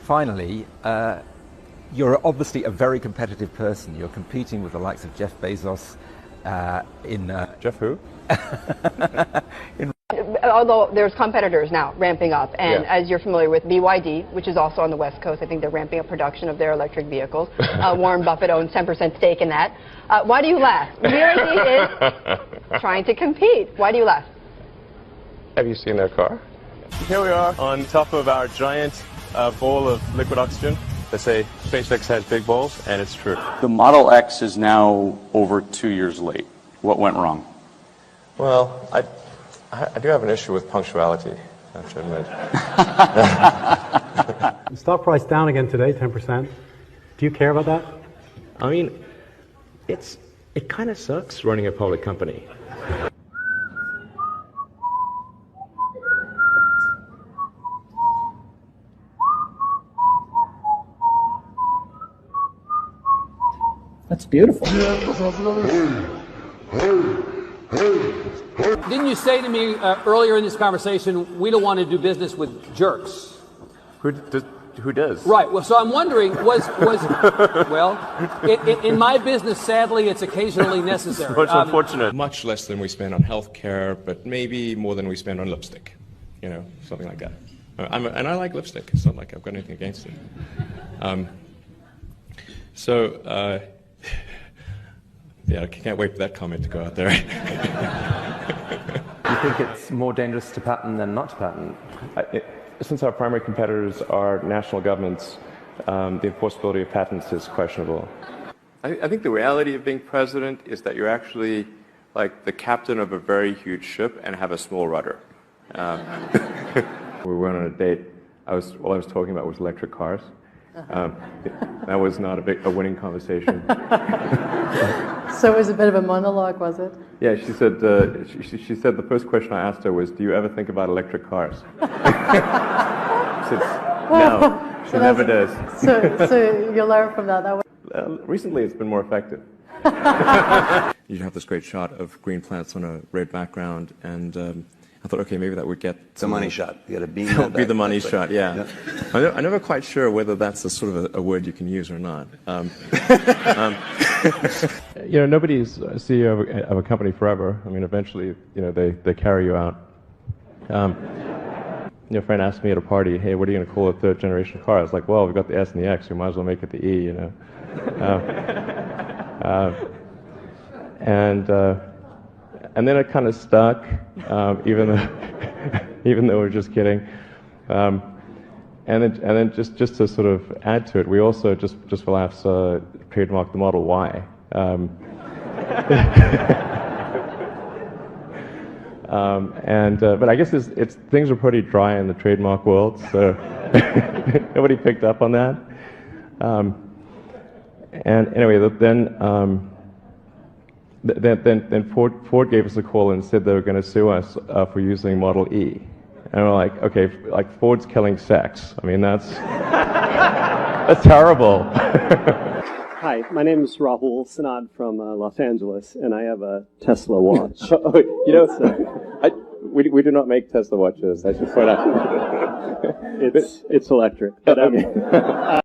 finally, you're obviously a very competitive person. You're competing with the likes of Jeff Bezos in... Jeff who? Although there's competitors now ramping up, and as you're familiar with BYD, which is also on the West Coast, I think they're ramping up production of their electric vehicles. Warren Buffett owns 10% stake in that. Why do you laugh? BYD is trying to compete. Why do you laugh? Have you seen their car? Here we are on top of our giant bowl of liquid oxygen. They say SpaceX has big bowls, and it's true. The Model X is now over 2 years late. What went wrong? Well, I do have an issue with punctuality, I have to admit. Stock price down again today, 10%. Do you care about that? I mean, it kind of sucks running a public company. That's beautiful. Didn't you say to me earlier in this conversation, we don't want to do business with jerks? Who does? Right. Well, so I'm wondering, well, in my business, sadly, it's occasionally necessary. Much unfortunate. Much less than we spend on healthcare, but maybe more than we spend on lipstick. You know, something like that. And I like lipstick. It's not like I've got anything against it. Yeah, I can't wait for that comment to go out there. You think it's more dangerous to patent than not to patent? Since our primary competitors are national governments, the enforceability of patents is questionable. I think the reality of being president is that you're actually like the captain of a very huge ship and have a small rudder. We went on a date. All I was talking about was electric cars. That was not a winning conversation. So it was a bit of a monologue, was it? Yeah, she said she said the first question I asked her was, "Do you ever think about electric cars?" She said, no, she never does. So you learn from that. Recently, it's been more effective. You have this great shot of green plants on a red background, and I thought, okay, maybe that would get... It's a money shot. You got to beam It'll that be the money back. shot, yeah. I'm never quite sure whether that's a sort of a word you can use or not. You know, nobody's CEO of a company forever. I mean, eventually, you know, they carry you out. Your friend asked me at a party, hey, what are you going to call a third generation car? I was like, well, we've got the S and the X, we might as well make it the E, you know. And then it kind of stuck, even though we're just kidding. And then just to sort of add to it, we also just for laughs trademarked the Model Y. But I guess things are pretty dry in the trademark world, so nobody picked up on that. And anyway, then Ford gave us a call and said they were going to sue us for using Model E. And we're like, okay, like Ford's killing sex. I mean, that's terrible. Hi, my name is Rahul Sanad from Los Angeles, and I have a Tesla watch. You know, we do not make Tesla watches, I should point out. It's electric. But